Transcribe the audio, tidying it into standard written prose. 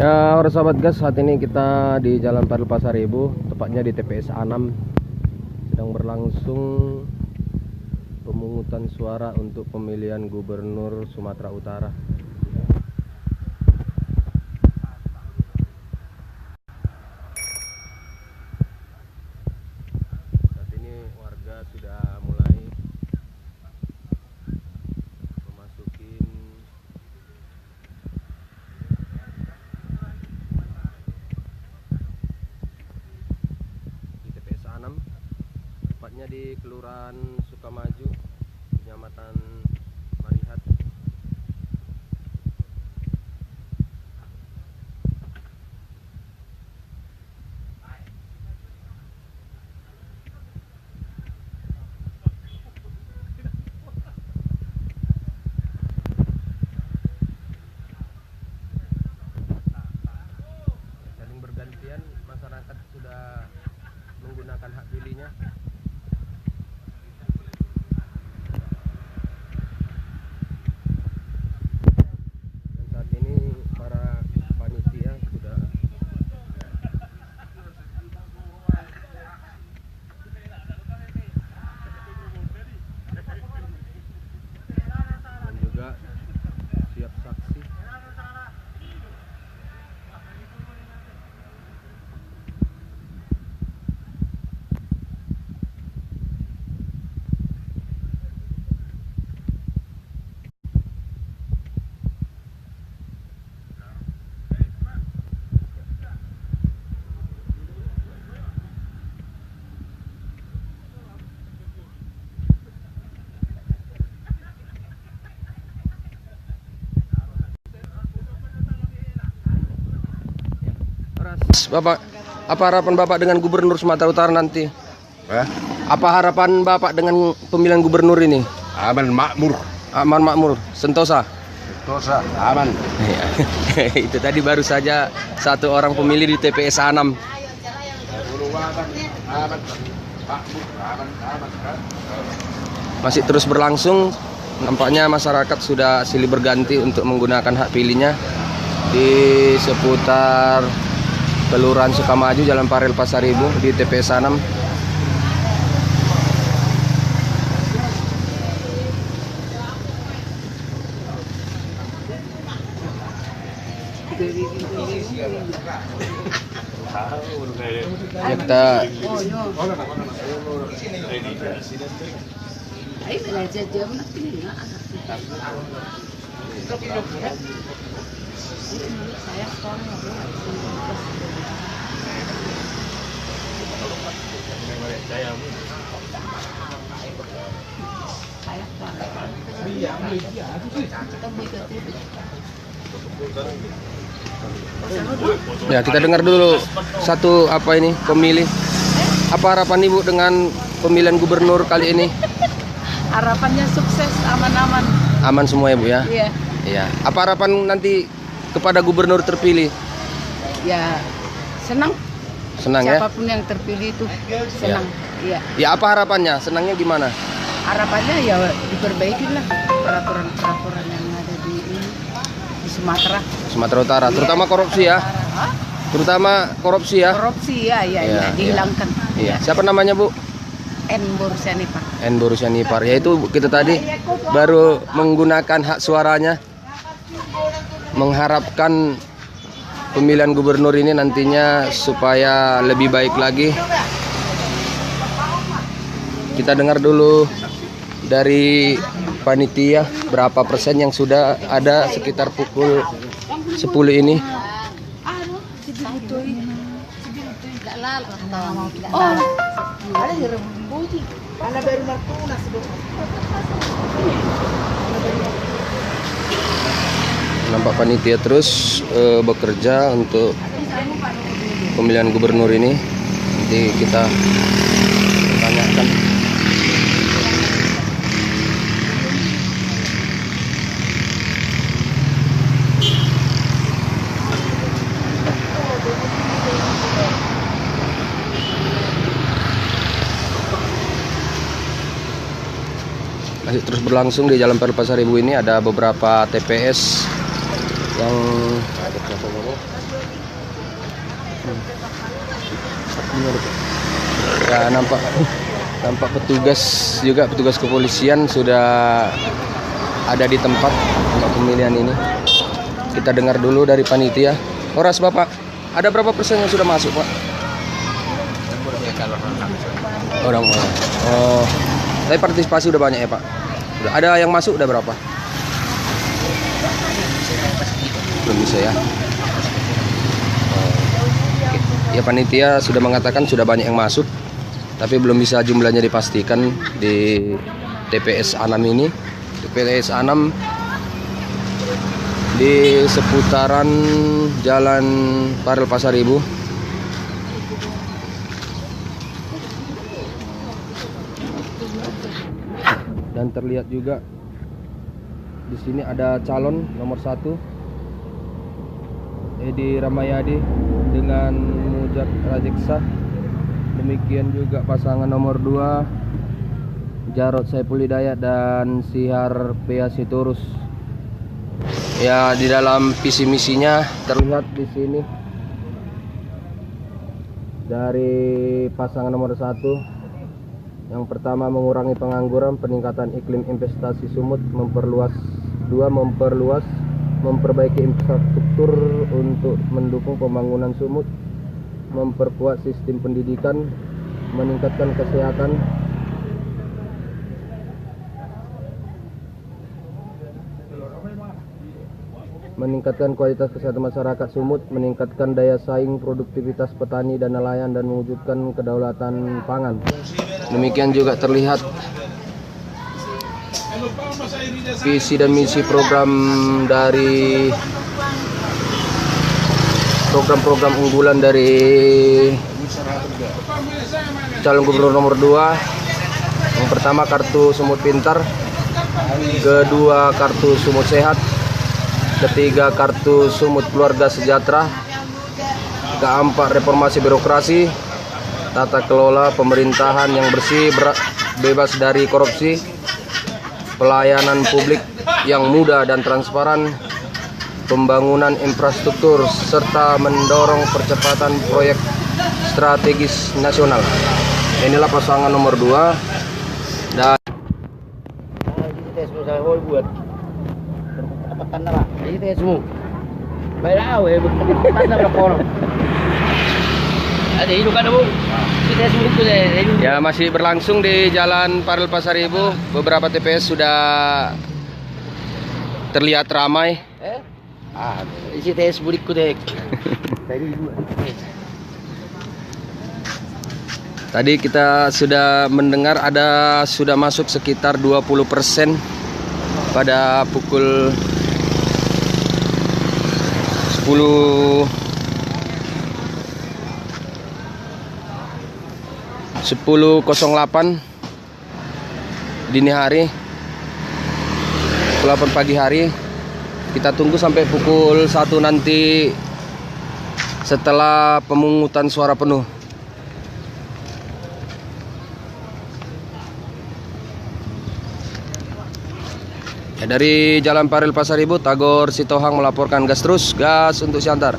Ya, para sahabat gas, saat ini kita di Jalan Padel Pasaribu, tepatnya di TPS 6. Sedang berlangsung pemungutan suara untuk pemilihan Gubernur Sumatera Utara. Saat ini warga sudah mulai memasuki di TPS 6, tepatnya di Kelurahan Sukamaju, Kecamatan Marihat. Saling bergantian, masyarakat sudah menggunakan hak pilihnya. Dan saat ini para panitia sudah dan juga siap saksi. Bapak, apa harapan Bapak dengan Gubernur Sumatera Utara nanti? Apa harapan Bapak dengan pemilihan gubernur ini? Aman makmur. Aman makmur, sentosa. Sentosa, aman. Itu tadi baru saja satu orang pemilih di TPS 6. Aman, makmur, aman. Masih terus berlangsung. Nampaknya masyarakat sudah silih berganti untuk menggunakan hak pilihnya di seputar Kelurahan Sukamaju, Jalan Padel Pasaribu di TPS 6. Ya, kita ya, kita dengar dulu satu pemilih. Apa harapan Ibu dengan pemilihan gubernur kali ini? Harapannya sukses, aman-aman. Aman semua ya Bu ya? Iya. Iya. Apa harapan nanti kepada gubernur terpilih? Ya, senang. Senang ya? Siapapun yang terpilih itu senang. Iya. Ya, apa harapannya? Senangnya gimana? Harapannya ya diperbaiki lah peraturan-peraturan yang ada di Sumatera. Sumatera Utara, terutama korupsi ya? Hah? Terutama korupsi ya? Korupsi ya, Iya, dihilangkan. Iya. Siapa namanya Bu? N. Borusianipar. N. Borusianipar. Yaitu kita tadi baru menggunakan hak suaranya, mengharapkan pemilihan gubernur ini nantinya supaya lebih baik lagi. Kita dengar dulu dari panitia berapa persen yang sudah ada sekitar pukul 10 ini. Nampak panitia terus bekerja untuk pemilihan gubernur ini. Nanti kita tanyakan. Masih terus berlangsung di Jalan Padel Pasaribu ini, ada beberapa TPS yang Ya, nampak petugas juga, petugas kepolisian sudah ada di tempat pemilihan ini. Kita dengar dulu dari panitia. Horas Bapak, ada berapa persen yang sudah masuk Pak? Orang. Oh, tapi partisipasi udah banyak ya Pak? Udah ada yang masuk udah berapa? Belum bisa ya. Ya panitia sudah mengatakan sudah banyak yang masuk, tapi belum bisa jumlahnya dipastikan di TPS 6 ini. TPS 6 di seputaran Jalan Parel Pasaribu. Dan terlihat juga di sini ada calon nomor 1 Edi Ramayadi dengan Mujad Rajeksa. Demikian juga pasangan nomor 2 Jarod Saiful Hidayat dan Sihar Pea Sitorus. Ya, di dalam visi misinya terlihat di sini dari pasangan nomor 1. Yang pertama, mengurangi pengangguran, peningkatan iklim investasi Sumut, memperbaiki infrastruktur untuk mendukung pembangunan Sumut, memperkuat sistem pendidikan, meningkatkan kesehatan, meningkatkan kualitas kesehatan masyarakat Sumut, meningkatkan daya saing produktivitas petani dan nelayan, dan mewujudkan kedaulatan pangan. Demikian juga terlihat visi dan misi program dari program-program unggulan dari calon gubernur nomor 2. Yang pertama, kartu Sumut Pintar. Kedua, kartu Sumut Sehat. Ketiga, kartu Sumut Keluarga Sejahtera. Keempat, reformasi birokrasi, tata kelola pemerintahan yang bersih, bebas dari korupsi, pelayanan publik yang mudah dan transparan, pembangunan infrastruktur, serta mendorong percepatan proyek strategis nasional. Inilah pasangan nomor 2. Dan ya, masih berlangsung di Jalan Parel Pasaribu. Beberapa TPS sudah terlihat ramai. Tadi kita sudah mendengar sudah masuk sekitar 20% pada pukul 10.08 dini hari, pukul 8 pagi hari. Kita tunggu sampai pukul 1 nanti setelah pemungutan suara penuh. Ya, dari Jalan Parel Pasaribu, Tagor Sitohang melaporkan. Gas terus, gas untuk Siantar.